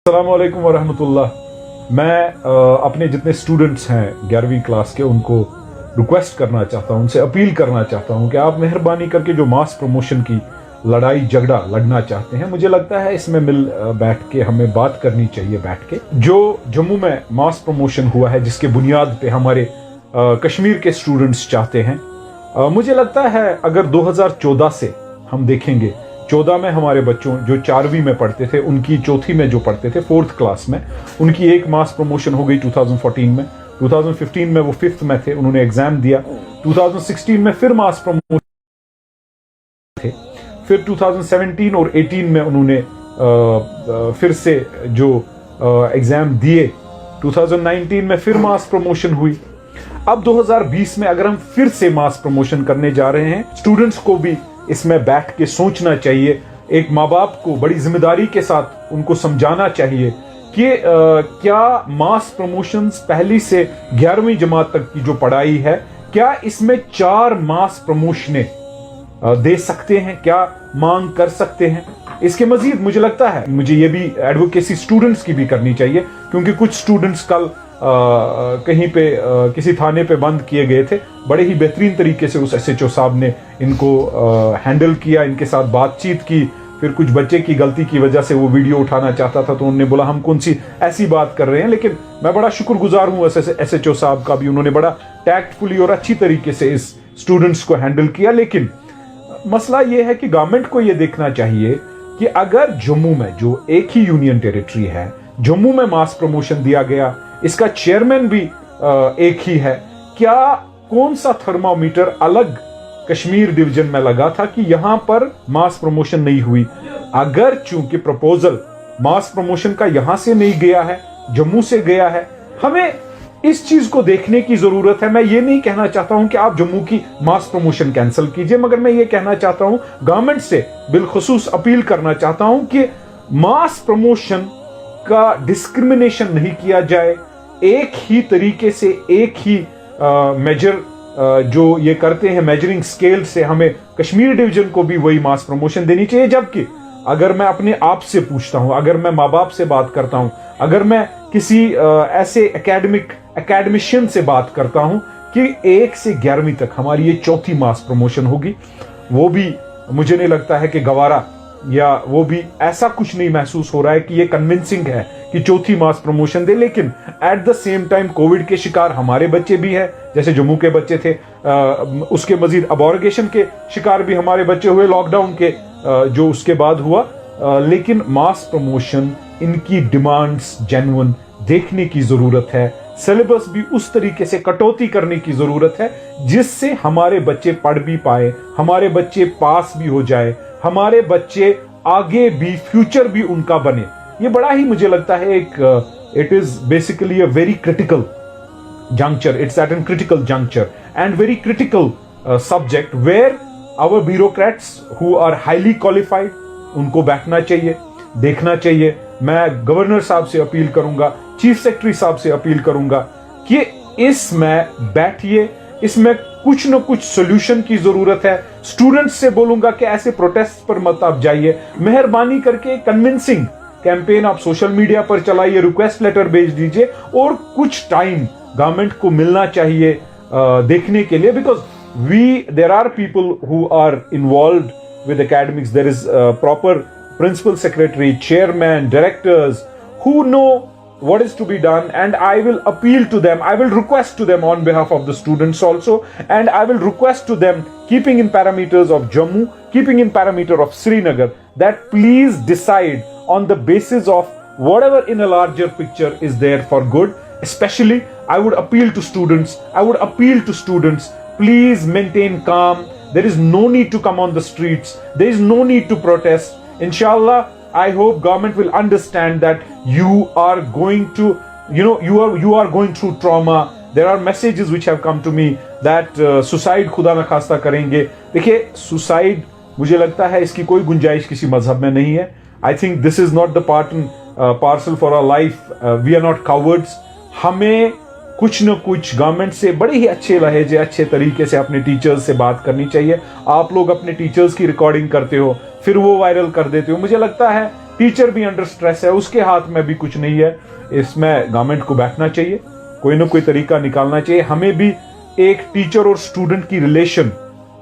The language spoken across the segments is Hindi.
अस्सलाम वालेकुम वरहमतुल्लाह। मैं अपने जितने स्टूडेंट्स हैं 11वीं क्लास के उनको रिक्वेस्ट करना चाहता हूं, उनसे अपील करना चाहता हूं कि आप मेहरबानी करके जो मास प्रमोशन की लड़ाई झगड़ा लड़ना चाहते हैं, मुझे लगता है इसमें मिल बैठ के हमें बात करनी चाहिए। बैठ के जो जम्मू में मास प्रमोशन हुआ है जिसके बुनियाद पे हमारे कश्मीर के स्टूडेंट्स चाहते हैं, मुझे लगता है अगर 2014 से हम देखेंगे, 14 में हमारे बच्चों जो 4वीं में पढ़ते थे, उनकी चौथी में जो पढ़ते थे 4th क्लास में, उनकी एक मास प्रमोशन हो गई 2014 में। 2015 में वो 5th में थे, उन्होंने एग्जाम दिया। 2016 में फिर मास प्रमोशन थे, फिर 2017 और 18 में उन्होंने फिर से जो एग्जाम दिए। 2019 में फिर मास प्रमोशन हुई। अब 2020 में अगर हम फिर से मास प्रमोशन करने जा रहे हैं, स्टूडेंट्स को भी इसमें बैठ के सोचना चाहिए। एक माँ बाप को बड़ी जिम्मेदारी के साथ उनको समझाना चाहिए कि क्या मास प्रमोशंस पहली से 11वीं जमात तक की जो पढ़ाई है, क्या इसमें 4 मास प्रमोशनें दे सकते हैं, क्या मांग कर सकते हैं। इसके मजीद मुझे लगता है मुझे ये भी एडवोकेसी स्टूडेंट्स की भी करनी चाहिए, क्योंकि कुछ स्टूडेंट्स कल कहीं पे किसी थाने पे बंद किए गए थे। बड़े ही बेहतरीन तरीके से उस एसएचओ साहब ने इनको हैंडल किया, इनके साथ बातचीत की। फिर कुछ बच्चे की गलती की वजह से वो वीडियो उठाना चाहता था, तो उन्होंने बोला हम कौन सी ऐसी बात कर रहे हैं। लेकिन मैं बड़ा शुक्रगुजार हूं एसएचओ साहब का भी, उन्होंने बड़ा टैक्टफुली और अच्छी तरीके से इस स्टूडेंट्स को हैंडल किया। लेकिन मसला ये है कि गवर्नमेंट को ये देखना चाहिए कि अगर जम्मू में जो एक ही यूनियन टेरिटरी है, जम्मू में मास प्रमोशन दिया गया, इसका चेयरमैन भी एक ही है, क्या कौन सा थर्मामीटर अलग कश्मीर डिवीजन में लगा था कि यहां पर मास प्रमोशन नहीं हुई। अगर चूंकि प्रपोजल मास प्रमोशन का यहां से नहीं गया है, जम्मू से गया है, हमें इस चीज को देखने की जरूरत है। मैं ये नहीं कहना चाहता हूं कि आप जम्मू की मास प्रमोशन कैंसिल कीजिए, मगर मैं ये कहना चाहता हूं, गवर्नमेंट से बिलखुसूस अपील करना चाहता हूं कि मास प्रमोशन का डिस्क्रिमिनेशन नहीं किया जाए। एक ही तरीके से एक ही मेजर जो ये करते हैं मेजरिंग स्केल से, हमें कश्मीर डिवीजन को भी वही मास प्रमोशन देनी चाहिए। जबकि अगर मैं अपने आप से पूछता हूं, अगर मैं माँ बाप से बात करता हूं, अगर मैं किसी ऐसे एकेडमिशियन से बात करता हूं कि 1 से 11वीं तक हमारी ये चौथी मास प्रमोशन होगी, वो भी मुझे नहीं लगता है कि गवारा या वो भी ऐसा कुछ नहीं महसूस हो रहा है कि ये कन्विंसिंग है कि चौथी मास प्रमोशन दे। लेकिन at the same time Covid के शिकार हमारे बच्चे भी हैं, जैसे जम्मू के बच्चे थे। उसके मजीद अबॉर्गेशन के शिकार भी हमारे बच्चे हुए लॉकडाउन के जो उसके बाद हुआ। लेकिन मास प्रमोशन, इनकी डिमांड्स जेन्युइन देखने की जरूरत है। सिलेबस भी उस तरीके से कटौती करने की जरूरत है जिससे हमारे बच्चे पढ़ भी पाए, हमारे बच्चे पास भी हो जाए, हमारे बच्चे आगे भी फ्यूचर भी उनका बने। ये बड़ा ही मुझे लगता है एक it is basically a very critical juncture. It's at a critical juncture and very critical subject where our bureaucrats who are highly qualified, उनको बैठना चाहिए, देखना चाहिए। मैं गवर्नर साहब से अपील करूंगा, चीफ सेक्रेटरी साहब से अपील करूंगा कि इसमें बैठिए, इसमें कुछ न कुछ सोल्यूशन की जरूरत है। स्टूडेंट्स से बोलूंगा कि ऐसे प्रोटेस्ट पर मत आप जाइए, मेहरबानी करके कन्विंसिंग कैंपेन आप सोशल मीडिया पर चलाइए, रिक्वेस्ट लेटर भेज दीजिए और कुछ टाइम गवर्नमेंट को मिलना चाहिए देखने के लिए। Because there are people who are involved with academics, there is proper principal secretary, chairman, directors who know what is to be done, and I will appeal to them, I will request to them on behalf of the students also, and I will request to them, keeping in parameters of Jammu, keeping in parameter of Srinagar, that please decide on the basis of whatever in a larger picture is there for good. Especially I would appeal to students, please maintain calm. There is no need to come on the streets, there is no need to protest. Inshallah, I hope government will understand that you are going to, you are going through trauma. There are messages which have come to me that suicide खुदा न खास्ता करेंगे। देखिए, suicide मुझे लगता है इसकी कोई गुंजाइश किसी मजहब में नहीं है। I think this is not the part and parcel for our life. We are not cowards. हमें कुछ न कुछ गवर्नमेंट से बड़े ही अच्छे लहजे, अच्छे तरीके से अपने टीचर्स से बात करनी चाहिए। आप लोग अपने टीचर्स की रिकॉर्डिंग करते हो, फिर वो वायरल कर देते हो। मुझे लगता है टीचर भी अंडर स्ट्रेस है, उसके हाथ में भी कुछ नहीं है। इसमें गवर्नमेंट को बैठना चाहिए, कोई ना कोई तरीका निकालना चाहिए। हमें भी एक टीचर और स्टूडेंट की रिलेशन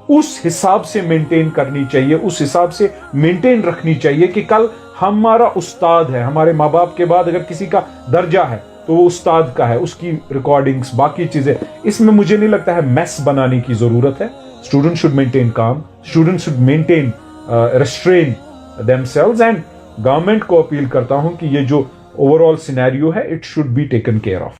उस हिसाब से मेंटेन करनी चाहिए, उस हिसाब से मेंटेन रखनी चाहिए कि कल हमारा उस्ताद है, हमारे माँ बाप के बाद अगर किसी का दर्जा है तो वो उस्ताद का है, उसकी रिकॉर्डिंग्स बाकी चीजें। इसमें मुझे नहीं लगता है मैस बनाने की जरूरत है। स्टूडेंट शुड मेंटेन काम, student should maintain restrain themselves, and government को अपील करता हूं कि ये जो ओवरऑल सिनेरियो है it should be taken care of.